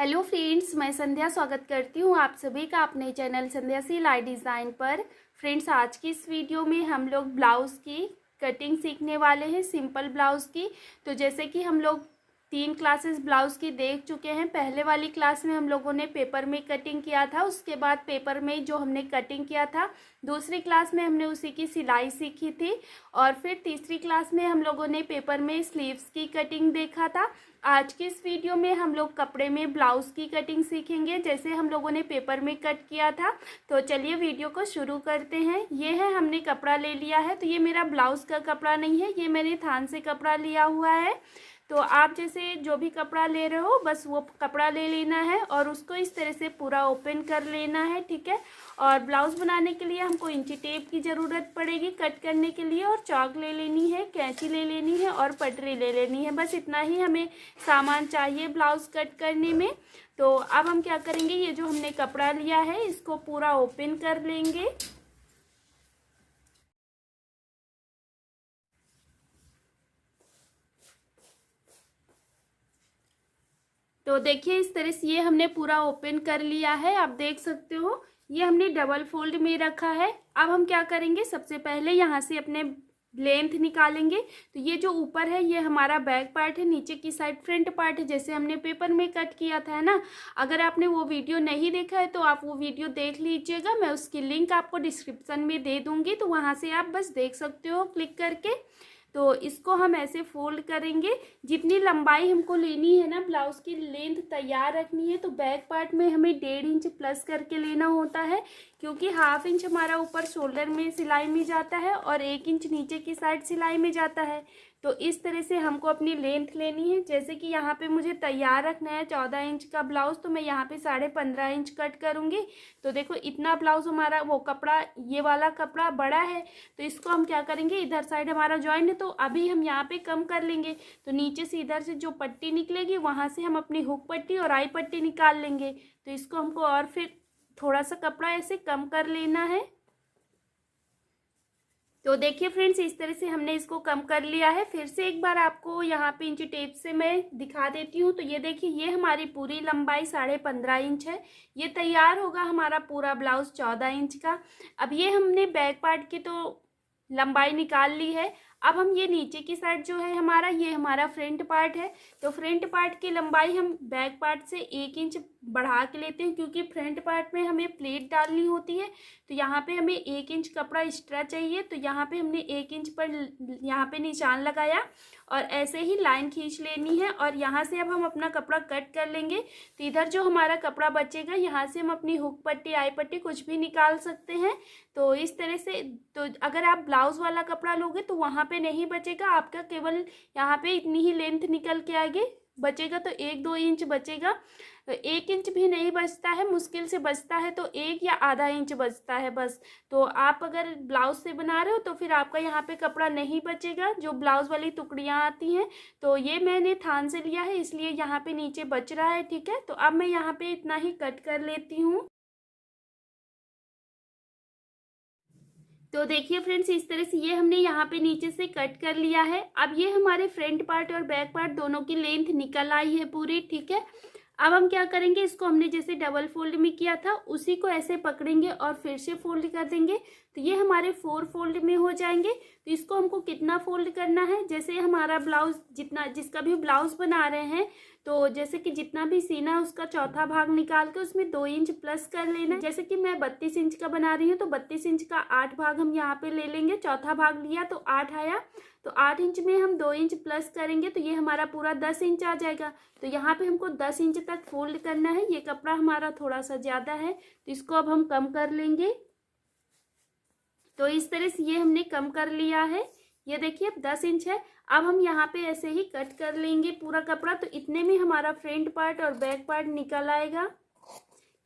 Hello friends, मैं संध्या स्वागत करती हूँ आप सभी का अपने चैनल संध्या सिलाई डिज़ाइन पर। फ्रेंड्स, आज की इस वीडियो में हम लोग ब्लाउज़ की कटिंग सीखने वाले हैं, सिंपल ब्लाउज़ की। तो जैसे कि हम लोग 3 क्लासेस ब्लाउज़ की देख चुके हैं। पहले वाली क्लास में हम लोगों ने पेपर में कटिंग किया था, उसके बाद पेपर में जो हमने कटिंग किया था, दूसरी क्लास में हमने उसी की सिलाई सीखी थी, और फिर तीसरी क्लास में हम लोगों ने पेपर में स्लीव्स की कटिंग देखा था। आज के इस वीडियो में हम लोग कपड़े में ब्लाउज़ की कटिंग सीखेंगे, जैसे हम लोगों ने पेपर में कट किया था। तो चलिए वीडियो को शुरू करते हैं। ये है, हमने कपड़ा ले लिया है। तो ये मेरा ब्लाउज़ का कपड़ा नहीं है, ये मैंने थान से कपड़ा लिया हुआ है। तो आप जैसे जो भी कपड़ा ले रहे हो, बस वो कपड़ा ले लेना है और उसको इस तरह से पूरा ओपन कर लेना है, ठीक है। और ब्लाउज़ बनाने के लिए हमको इंची टेप की ज़रूरत पड़ेगी कट करने के लिए, और चॉक ले लेनी है, कैंची ले लेनी है और पटरी ले लेनी है। बस इतना ही हमें सामान चाहिए ब्लाउज़ कट करने में। तो अब हम क्या करेंगे, ये जो हमने कपड़ा लिया है इसको पूरा ओपन कर लेंगे। तो देखिए, इस तरह से ये हमने पूरा ओपन कर लिया है। आप देख सकते हो, ये हमने डबल फोल्ड में रखा है। अब हम क्या करेंगे, सबसे पहले यहाँ से अपने लेंथ निकालेंगे। तो ये जो ऊपर है ये हमारा बैक पार्ट है, नीचे की साइड फ्रंट पार्ट है, जैसे हमने पेपर में कट किया था, है ना। अगर आपने वो वीडियो नहीं देखा है तो आप वो वीडियो देख लीजिएगा, मैं उसकी लिंक आपको डिस्क्रिप्शन में दे दूँगी, तो वहाँ से आप बस देख सकते हो क्लिक करके। तो इसको हम ऐसे फोल्ड करेंगे। जितनी लंबाई हमको लेनी है ना, ब्लाउज़ की लेंथ तैयार रखनी है, तो बैक पार्ट में हमें 1.5 इंच प्लस करके लेना होता है, क्योंकि 1/2 इंच हमारा ऊपर शोल्डर में सिलाई में जाता है और 1 इंच नीचे की साइड सिलाई में जाता है। तो इस तरह से हमको अपनी लेंथ लेनी है। जैसे कि यहाँ पे मुझे तैयार रखना है 14 इंच का ब्लाउज़, तो मैं यहाँ पे 15.5 इंच कट करूँगी। तो देखो, इतना ब्लाउज़ हमारा, वो कपड़ा, ये वाला कपड़ा बड़ा है, तो इसको हम क्या करेंगे, इधर साइड हमारा जॉइंट है, तो अभी हम यहाँ पे कम कर लेंगे। तो नीचे से इधर से जो पट्टी निकलेगी वहाँ से हम अपनी हुक पट्टी और आई पट्टी निकाल लेंगे। तो इसको हमको और फिर थोड़ा सा कपड़ा ऐसे कम कर लेना है। तो देखिए फ्रेंड्स, इस तरह से हमने इसको कम कर लिया है। फिर से एक बार आपको यहाँ पे इंची टेप से मैं दिखा देती हूँ। तो ये देखिए, ये हमारी पूरी लंबाई 15.5 इंच है। ये तैयार होगा हमारा पूरा ब्लाउज 14 इंच का। अब ये हमने बैक पार्ट की तो लंबाई निकाल ली है। अब हम ये नीचे की साइड जो है हमारा, ये हमारा फ्रंट पार्ट है। तो फ्रंट पार्ट की लंबाई हम बैक पार्ट से 1 इंच बढ़ा के लेते हैं, क्योंकि फ्रंट पार्ट में हमें प्लेट डालनी होती है। तो यहाँ पे हमें 1 इंच कपड़ा एक्स्ट्रा चाहिए। तो यहाँ पे हमने 1 इंच पर यहाँ पे निशान लगाया और ऐसे ही लाइन खींच लेनी है, और यहाँ से अब हम अपना कपड़ा कट कर लेंगे। तो इधर जो हमारा कपड़ा बचेगा, यहाँ से हम अपनी हुक पट्टी, आई पट्टी कुछ भी निकाल सकते हैं। तो इस तरह से, तो अगर आप ब्लाउज़ वाला कपड़ा लोगे तो वहाँ पे नहीं बचेगा आपका, केवल यहाँ पे इतनी ही लेंथ निकल के आगे बचेगा। तो 1-2 इंच बचेगा। तो 1 इंच भी नहीं बचता है, मुश्किल से बचता है तो 1 या आधा इंच बचता है बस। तो आप अगर ब्लाउज से बना रहे हो तो फिर आपका यहाँ पे कपड़ा नहीं बचेगा, जो ब्लाउज वाली टुकड़ियाँ आती हैं। तो ये मैंने थान से लिया है, इसलिए यहाँ पे नीचे बच रहा है, ठीक है। तो अब मैं यहाँ पे इतना ही कट कर लेती हूँ। तो देखिए फ्रेंड्स, इस तरह से ये हमने यहाँ पे नीचे से कट कर लिया है। अब ये हमारे फ्रंट पार्ट और बैक पार्ट दोनों की लेंथ निकल आई है पूरी, ठीक है। अब हम क्या करेंगे, इसको हमने जैसे डबल फोल्ड में किया था उसी को ऐसे पकड़ेंगे और फिर से फोल्ड कर देंगे। तो ये हमारे 4 फोल्ड में हो जाएंगे। तो इसको हमको कितना फोल्ड करना है, जैसे हमारा ब्लाउज जितना, जिसका भी ब्लाउज बना रहे हैं, तो जैसे कि जितना भी सीना है उसका चौथा भाग निकाल के उसमें 2 इंच प्लस कर लेना है। जैसे कि मैं 32 इंच का बना रही हूँ, तो 32 इंच का 8 भाग हम यहाँ पे ले लेंगे। चौथा भाग लिया तो 8 आया, तो 8 इंच में हम 2 इंच प्लस करेंगे, तो ये हमारा पूरा 10 इंच आ जाएगा। तो यहाँ पे हमको 10 इंच तक फोल्ड करना है। ये कपड़ा हमारा थोड़ा सा ज़्यादा है, तो इसको अब हम कम कर लेंगे। तो इस तरह से ये हमने कम कर लिया है। ये देखिए, अब 10 इंच है। अब हम यहाँ पे ऐसे ही कट कर लेंगे पूरा कपड़ा। तो इतने में हमारा फ्रंट पार्ट और बैक पार्ट निकल आएगा।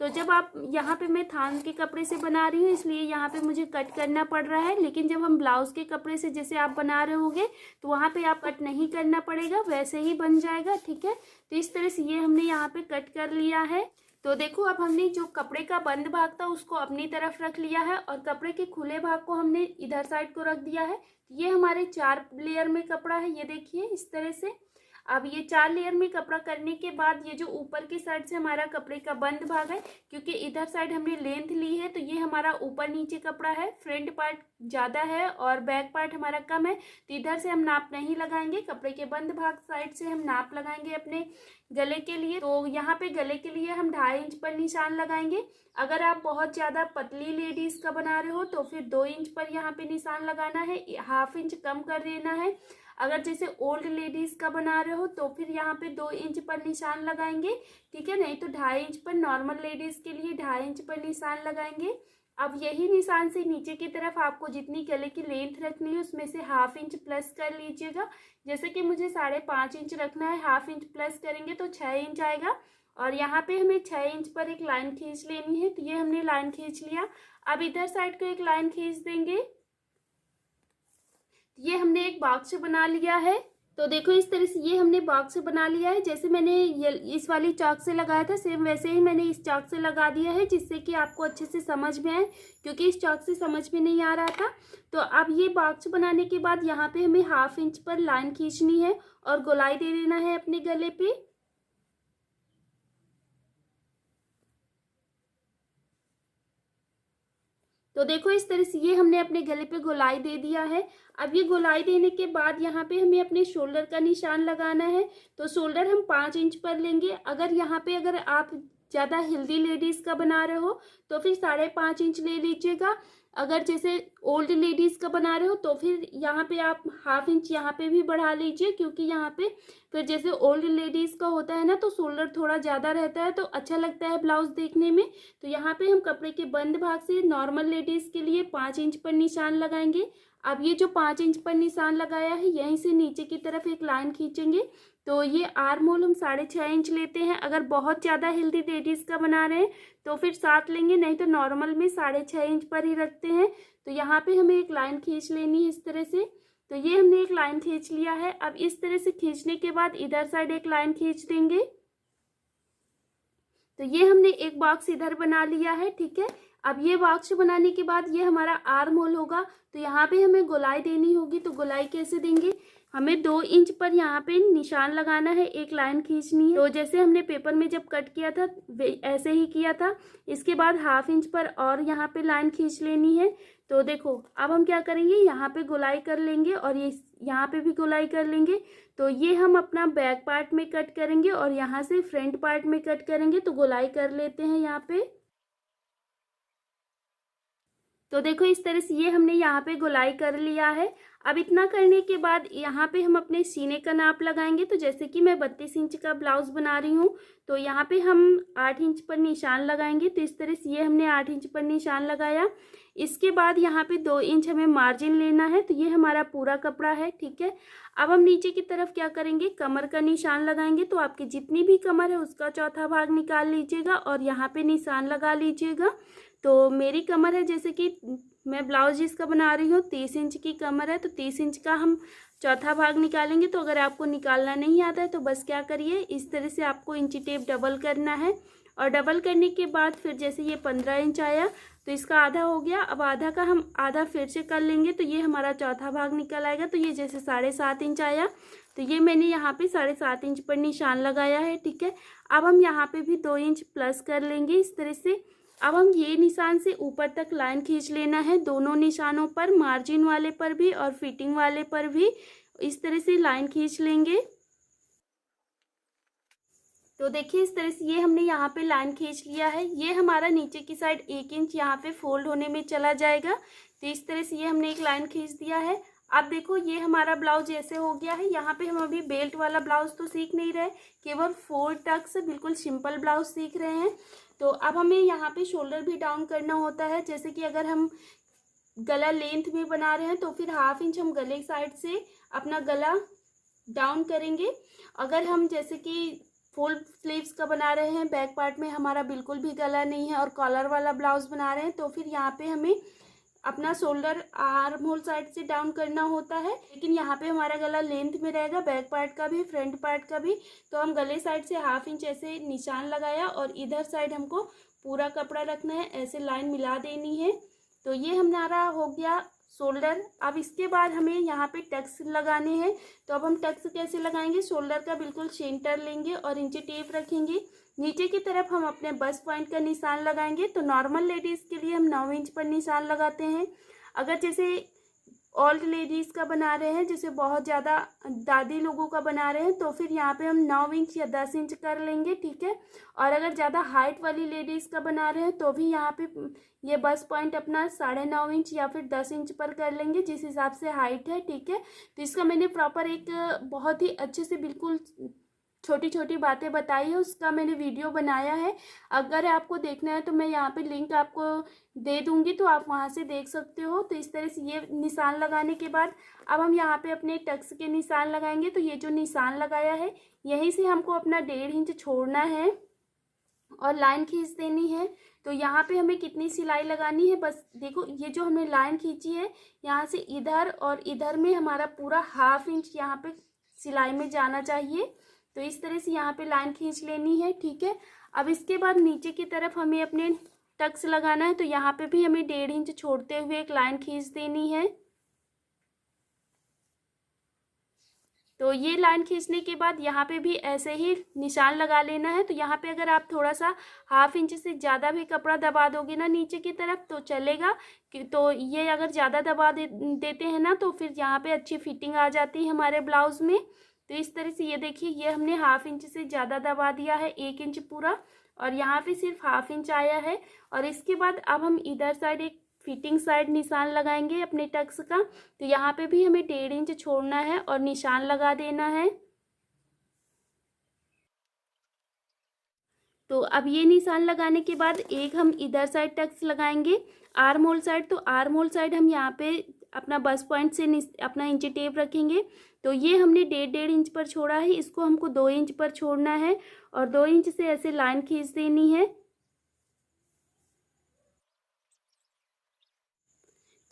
तो जब आप, यहाँ पे मैं थान के कपड़े से बना रही हूँ इसलिए यहाँ पे मुझे कट करना पड़ रहा है, लेकिन जब हम ब्लाउज के कपड़े से जैसे आप बना रहे होगे तो वहाँ पे आप कट नहीं करना पड़ेगा, वैसे ही बन जाएगा, ठीक है। तो इस तरह से ये हमने यहाँ पे कट कर लिया है। तो देखो, अब हमने जो कपड़े का बंद भाग था उसको अपनी तरफ रख लिया है और कपड़े के खुले भाग को हमने इधर साइड को रख दिया है। ये हमारे 4 लेयर में कपड़ा है, ये देखिए इस तरह से। अब ये 4 लेयर में कपड़ा करने के बाद ये जो ऊपर की साइड से हमारा कपड़े का बंद भाग है, क्योंकि इधर साइड हमने लेंथ ली है तो ये हमारा ऊपर नीचे कपड़ा है, फ्रंट पार्ट ज़्यादा है और बैक पार्ट हमारा कम है, तो इधर से हम नाप नहीं लगाएंगे। कपड़े के बंद भाग साइड से हम नाप लगाएंगे अपने गले के लिए। तो यहाँ पे गले के लिए हम 2.5 इंच पर निशान लगाएंगे। अगर आप बहुत ज़्यादा पतली लेडीज़ का बना रहे हो तो फिर 2 इंच पर यहाँ पे निशान लगाना है, 1/2 इंच कम कर देना है। अगर जैसे ओल्ड लेडीज़ का बना रहे हो तो फिर यहाँ पे 2 इंच पर निशान लगाएंगे, ठीक है। नहीं तो 2.5 इंच पर, नॉर्मल लेडीज़ के लिए 2.5 इंच पर निशान लगाएंगे। अब यही निशान से नीचे की तरफ आपको जितनी गले की लेंथ रखनी है उसमें से 1/2 इंच प्लस कर लीजिएगा। जैसे कि मुझे 5.5 इंच रखना है, 1/2 इंच प्लस करेंगे तो 6 इंच आएगा। और यहाँ पे हमें 6 इंच पर एक लाइन खींच लेनी है, तो ये हमने लाइन खींच लिया। अब इधर साइड को एक लाइन खींच देंगे। ये हमने एक बॉक्स बना लिया है। तो देखो इस तरह से ये हमने बॉक्स बना लिया है। जैसे मैंने ये इस वाली चाक से लगाया था सेम वैसे ही मैंने इस चाक से लगा दिया है, जिससे कि आपको अच्छे से समझ में आए, क्योंकि इस चाक से समझ में नहीं आ रहा था। तो अब ये बॉक्स बनाने के बाद यहाँ पे हमें 1/2 इंच पर लाइन खींचनी है और गोलाई दे देना है अपने गले पे। तो देखो इस तरह से ये हमने अपने गले पे गोलाई दे दिया है। अब ये गोलाई देने के बाद यहाँ पे हमें अपने शोल्डर का निशान लगाना है। तो शोल्डर हम 5 इंच पर लेंगे। अगर आप ज़्यादा हेल्दी लेडीज़ का बना रहे हो तो फिर 5.5 इंच ले लीजिएगा। अगर जैसे ओल्ड लेडीज़ का बना रहे हो तो फिर यहाँ पे आप 1/2 इंच यहाँ पे भी बढ़ा लीजिए, क्योंकि यहाँ पे फिर जैसे ओल्ड लेडीज़ का होता है ना तो शोल्डर थोड़ा ज़्यादा रहता है तो अच्छा लगता है ब्लाउज देखने में। तो यहाँ पे हम कपड़े के बंद भाग से नॉर्मल लेडीज़ के लिए 5 इंच पर निशान लगाएंगे। अब ये जो 5 इंच पर निशान लगाया है यहीं से नीचे की तरफ एक लाइन खींचेंगे। तो ये आर्म होल हम 6.5 इंच लेते हैं। अगर बहुत ज़्यादा हेल्दी लेडीज़ का बना रहे हैं तो फिर 7 लेंगे, नहीं तो नॉर्मल में 6.5 इंच पर ही रखते हैं। तो यहाँ पे हमें एक लाइन खींच लेनी है इस तरह से। तो ये हमने एक लाइन खींच लिया है। अब इस तरह से खींचने के बाद इधर साइड एक लाइन खींच देंगे। तो ये हमने एक बॉक्स इधर बना लिया है, ठीक है। अब ये बॉक्स बनाने के बाद ये हमारा आर्म होल होगा, तो यहाँ पे हमें गोलाई देनी होगी। तो गोलाई कैसे देंगे, हमें 2 इंच पर यहाँ पे निशान लगाना है, एक लाइन खींचनी है। तो जैसे हमने पेपर में जब कट किया था ऐसे ही किया था। इसके बाद 1/2 इंच पर और यहाँ पे लाइन खींच लेनी है। तो देखो अब हम क्या करेंगे, यहाँ पे गोलाई कर लेंगे और ये यहाँ पे भी गोलाई कर लेंगे। तो ये हम अपना बैक पार्ट में कट करेंगे और यहाँ से फ्रंट पार्ट में कट करेंगे। तो गोलाई कर लेते हैं यहाँ पे। तो देखो इस तरह से ये हमने यहाँ पे गोलाई कर लिया है। अब इतना करने के बाद यहाँ पे हम अपने सीने का नाप लगाएंगे। तो जैसे कि मैं 32 इंच का ब्लाउज बना रही हूँ तो यहाँ पे हम 8 इंच पर निशान लगाएंगे। तो इस तरह से ये हमने 8 इंच पर निशान लगाया। इसके बाद यहाँ पे 2 इंच हमें मार्जिन लेना है। तो ये हमारा पूरा कपड़ा है, ठीक है। अब हम नीचे की तरफ क्या करेंगे, कमर का निशान लगाएंगे। तो आपकी जितनी भी कमर है उसका चौथा भाग निकाल लीजिएगा और यहाँ पे निशान लगा लीजिएगा। तो मेरी कमर है, जैसे कि मैं ब्लाउज जिसका बना रही हूँ 30 इंच की कमर है, तो 30 इंच का हम चौथा भाग निकालेंगे। तो अगर आपको निकालना नहीं आता है तो बस क्या करिए, इस तरह से आपको इंची टेप डबल करना है। और डबल करने के बाद फिर जैसे ये 15 इंच आया तो इसका आधा हो गया। अब आधा का हम आधा फिर से कर लेंगे तो ये हमारा चौथा भाग निकल आएगा। तो ये जैसे 7.5 इंच आया तो ये मैंने यहाँ पे 7.5 इंच पर निशान लगाया है, ठीक है। अब हम यहाँ पे भी 2 इंच प्लस कर लेंगे इस तरह से। अब हम ये निशान से ऊपर तक लाइन खींच लेना है, दोनों निशानों पर, मार्जिन वाले पर भी और फिटिंग वाले पर भी इस तरह से लाइन खींच लेंगे। तो देखिए इस तरह से ये हमने यहाँ पे लाइन खींच लिया है। ये हमारा नीचे की साइड 1 इंच यहाँ पे फोल्ड होने में चला जाएगा। तो इस तरह से ये हमने एक लाइन खींच दिया है। अब देखो ये हमारा ब्लाउज ऐसे हो गया है। यहाँ पे हम अभी बेल्ट वाला ब्लाउज तो सीख नहीं रहे, केवल 4 टक्स बिल्कुल सिंपल ब्लाउज सीख रहे हैं। तो अब हमें यहाँ पे शोल्डर भी डाउन करना होता है। जैसे कि अगर हम गला लेंथ में बना रहे हैं तो फिर 1/2 इंच हम गले साइड से अपना गला डाउन करेंगे। अगर हम जैसे कि फुल स्लीव्स का बना रहे हैं, बैक पार्ट में हमारा बिल्कुल भी गला नहीं है और कॉलर वाला ब्लाउज बना रहे हैं, तो फिर यहाँ पे हमें अपना शोल्डर आर्म होल साइड से डाउन करना होता है। लेकिन यहाँ पे हमारा गला लेंथ में रहेगा, बैक पार्ट का भी फ्रंट पार्ट का भी। तो हम गले साइड से 1/2 इंच ऐसे निशान लगाया और इधर साइड हमको पूरा कपड़ा रखना है, ऐसे लाइन मिला देनी है। तो ये हमारा हो गया शोल्डर। अब इसके बाद हमें यहाँ पे टक्स लगाने हैं। तो अब हम टक्स कैसे लगाएंगे, शोल्डर का बिल्कुल सेंटर लेंगे और इंची टेप रखेंगे। नीचे की तरफ हम अपने बस्ट पॉइंट का निशान लगाएंगे। तो नॉर्मल लेडीज़ के लिए हम 9 इंच पर निशान लगाते हैं। अगर जैसे ओल्ड लेडीज़ का बना रहे हैं, जैसे बहुत ज़्यादा दादी लोगों का बना रहे हैं, तो फिर यहाँ पे हम 9 इंच या 10 इंच कर लेंगे, ठीक है। और अगर ज़्यादा हाइट वाली लेडीज़ का बना रहे हैं तो भी यहाँ पे ये बस पॉइंट अपना 9.5 इंच या फिर 10 इंच पर कर लेंगे, जिस हिसाब से हाइट है, ठीक है। तो इसका मैंने प्रॉपर एक बहुत ही अच्छे से बिल्कुल छोटी छोटी बातें बताई है, उसका मैंने वीडियो बनाया है। अगर आपको देखना है तो मैं यहाँ पे लिंक आपको दे दूँगी, तो आप वहाँ से देख सकते हो। तो इस तरह से ये निशान लगाने के बाद अब हम यहाँ पे अपने टक्स के निशान लगाएंगे। तो ये जो निशान लगाया है, यहीं से हमको अपना 1.5 इंच छोड़ना है और लाइन खींच देनी है। तो यहाँ पे हमें कितनी सिलाई लगानी है, बस देखो, ये जो हमने लाइन खींची है, यहाँ से इधर और इधर में हमारा पूरा 1/2 इंच यहाँ पे सिलाई में जाना चाहिए। तो इस तरह से यहाँ पे लाइन खींच लेनी है, ठीक है। अब इसके बाद नीचे की तरफ हमें अपने टक्स लगाना है। तो यहाँ पे भी हमें 1.5 इंच छोड़ते हुए एक लाइन खींच देनी है। तो ये लाइन खींचने के बाद यहाँ पे भी ऐसे ही निशान लगा लेना है। तो यहाँ पे अगर आप थोड़ा सा 1/2 इंच से ज़्यादा भी कपड़ा दबा दोगे ना नीचे की तरफ तो चलेगा, तो ये अगर ज़्यादा दबा देते हैं ना, तो फिर यहाँ पे अच्छी फिटिंग आ जाती है हमारे ब्लाउज़ में। तो इस तरह से ये देखिए, ये हमने 1/2 इंच से ज़्यादा दबा दिया है, 1 इंच पूरा, और यहाँ पे सिर्फ 1/2 इंच आया है। और इसके बाद अब हम इधर साइड एक फिटिंग साइड निशान लगाएंगे अपने टक्स का। तो यहाँ पे भी हमें 1.5 इंच छोड़ना है और निशान लगा देना है। तो अब ये निशान लगाने के बाद एक हम इधर साइड टक्स लगाएंगे, आर्म होल साइड। तो आर्म होल साइड हम यहाँ पे अपना बस पॉइंट से अपना इंची टेप रखेंगे। तो ये हमने 1.5 इंच पर छोड़ा है, इसको हमको 2 इंच पर छोड़ना है और 2 इंच से ऐसे लाइन खींच देनी है।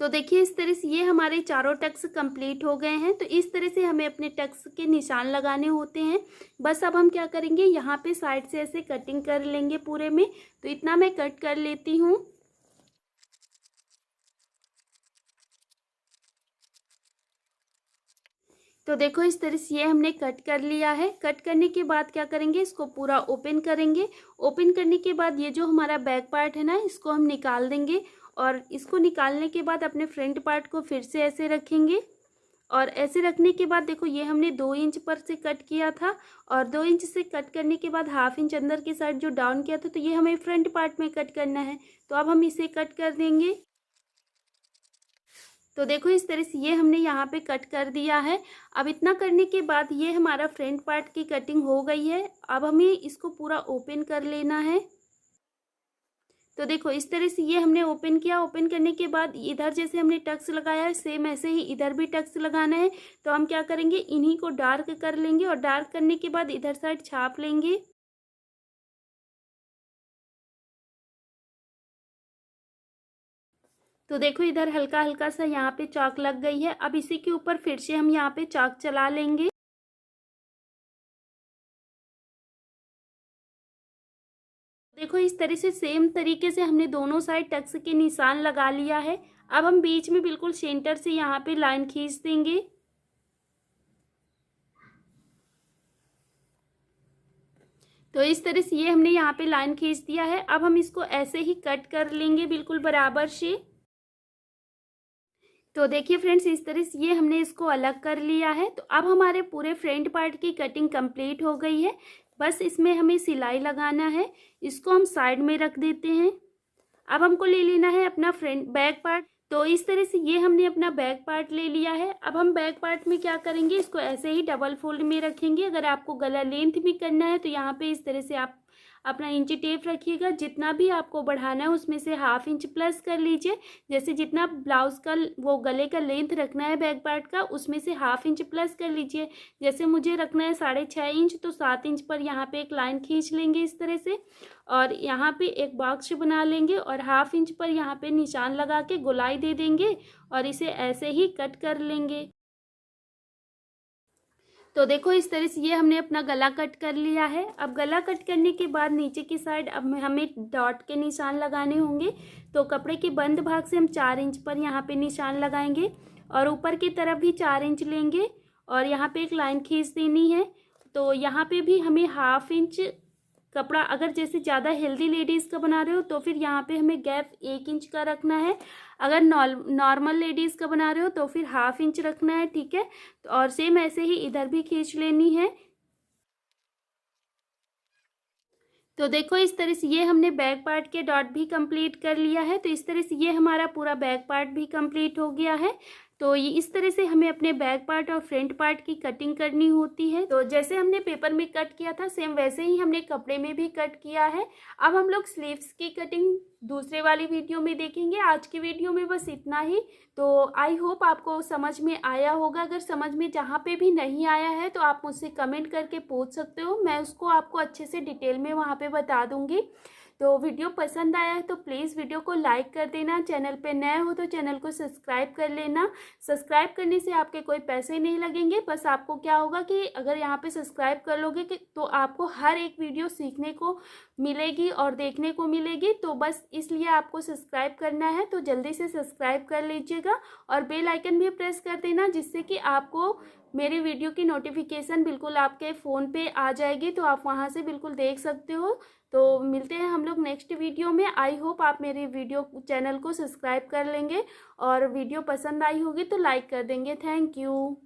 तो देखिए, इस तरह से ये हमारे चारों टक्स कंप्लीट हो गए हैं। तो इस तरह से हमें अपने टक्स के निशान लगाने होते हैं। बस अब हम क्या करेंगे, यहाँ पे साइड से ऐसे कटिंग कर लेंगे पूरे में। तो इतना मैं कट कर लेती हूँ। तो देखो, इस तरह से ये हमने कट कर लिया है। कट करने के बाद क्या करेंगे, इसको पूरा ओपन करेंगे। ओपन करने के बाद ये जो हमारा बैक पार्ट है ना, इसको हम निकाल देंगे। और इसको निकालने के बाद अपने फ्रंट पार्ट को फिर से ऐसे रखेंगे। और ऐसे रखने के बाद देखो, ये हमने 2 इंच पर से कट किया था, और 2 इंच से कट करने के बाद 1/2 इंच अंदर की साइड जो डाउन किया था, तो ये हमें फ्रंट पार्ट में कट करना है। तो अब हम इसे कट कर देंगे। तो देखो, इस तरह से ये हमने यहाँ पे कट कर दिया है। अब इतना करने के बाद ये हमारा फ्रंट पार्ट की कटिंग हो गई है। अब हमें इसको पूरा ओपन कर लेना है। तो देखो, इस तरह से ये हमने ओपन किया। ओपन करने के बाद इधर जैसे हमने टक्स लगाया है, सेम ऐसे ही इधर भी टक्स लगाना है। तो हम क्या करेंगे, इन्हीं को डार्क कर लेंगे और डार्क करने के बाद इधर साइड छाप लेंगे। तो देखो, इधर हल्का हल्का सा यहाँ पे चाक लग गई है। अब इसी के ऊपर फिर से हम यहाँ पे चाक चला लेंगे। देखो, इस तरह से सेम तरीके से हमने दोनों साइड टक्स के निशान लगा लिया है। अब हम बीच में बिल्कुल सेंटर से यहाँ पे लाइन खींच देंगे। तो इस तरह से ये हमने यहाँ पे लाइन खींच दिया है। अब हम इसको ऐसे ही कट कर लेंगे बिल्कुल बराबर से। तो देखिए फ्रेंड्स, इस तरह से ये हमने इसको अलग कर लिया है। तो अब हमारे पूरे फ्रंट पार्ट की कटिंग कंप्लीट हो गई है। बस इसमें हमें सिलाई लगाना है। इसको हम साइड में रख देते हैं। अब हमको ले लेना है अपना फ्रंट बैक पार्ट। तो इस तरह से ये हमने अपना बैक पार्ट ले लिया है। अब हम बैक पार्ट में क्या करेंगे, इसको ऐसे ही डबल फोल्ड में रखेंगे। अगर आपको गला लेंथ भी करना है तो यहाँ पे इस तरह से आप अपना इंची टेप रखिएगा। जितना भी आपको बढ़ाना है उसमें से 1/2 इंच प्लस कर लीजिए। जैसे जितना ब्लाउज का वो गले का लेंथ रखना है बैक पार्ट का, उसमें से 1/2 इंच प्लस कर लीजिए। जैसे मुझे रखना है 6.5 इंच, तो 7 इंच पर यहाँ पे एक लाइन खींच लेंगे इस तरह से, और यहाँ पे एक बॉक्स बना लेंगे और 1/2 इंच पर यहाँ पे निशान लगा के गोलाई दे देंगे और इसे ऐसे ही कट कर लेंगे। तो देखो इस तरह से ये हमने अपना गला कट कर लिया है। अब गला कट करने के बाद नीचे की साइड अब हमें डॉट के निशान लगाने होंगे। तो कपड़े के बंद भाग से हम 4 इंच पर यहाँ पे निशान लगाएंगे और ऊपर की तरफ भी 4 इंच लेंगे और यहाँ पे एक लाइन खींच देनी है। तो यहाँ पे भी हमें 1/2 इंच कपड़ा, अगर जैसे ज़्यादा हेल्दी लेडीज़ का बना रहे हो तो फिर यहाँ पे हमें गैप 1 इंच का रखना है। अगर नॉर्मल लेडीज़ का बना रहे हो तो फिर 1/2 इंच रखना है, ठीक है। और सेम ऐसे ही इधर भी खींच लेनी है। तो देखो इस तरह से ये हमने बैक पार्ट के डॉट भी कंप्लीट कर लिया है। तो इस तरह से ये हमारा पूरा बैक पार्ट भी कंप्लीट हो गया है। तो ये इस तरह से हमें अपने बैक पार्ट और फ्रंट पार्ट की कटिंग करनी होती है। तो जैसे हमने पेपर में कट किया था सेम वैसे ही हमने कपड़े में भी कट किया है। अब हम लोग स्लीव्स की कटिंग दूसरे वाली वीडियो में देखेंगे। आज की वीडियो में बस इतना ही। तो आई होप आपको समझ में आया होगा। अगर समझ में जहाँ पे भी नहीं आया है तो आप मुझसे कमेंट करके पूछ सकते हो, मैं उसको आपको अच्छे से डिटेल में वहाँ पे बता दूँगी। तो वीडियो पसंद आया है तो प्लीज़ वीडियो को लाइक कर देना। चैनल पे नए हो तो चैनल को सब्सक्राइब कर लेना। सब्सक्राइब करने से आपके कोई पैसे नहीं लगेंगे, बस आपको क्या होगा कि अगर यहाँ पे सब्सक्राइब कर लोगे तो आपको हर एक वीडियो सीखने को मिलेगी और देखने को मिलेगी। तो बस इसलिए आपको सब्सक्राइब करना है, तो जल्दी से सब्सक्राइब कर लीजिएगा और बेल आइकन भी प्रेस कर देना, जिससे कि आपको मेरी वीडियो की नोटिफिकेशन बिल्कुल आपके फ़ोन पे आ जाएगी। तो आप वहाँ से बिल्कुल देख सकते हो। तो मिलते हैं हम लोग नेक्स्ट वीडियो में। आई होप आप मेरे वीडियो चैनल को सब्सक्राइब कर लेंगे और वीडियो पसंद आई होगी तो लाइक कर देंगे। Thank you.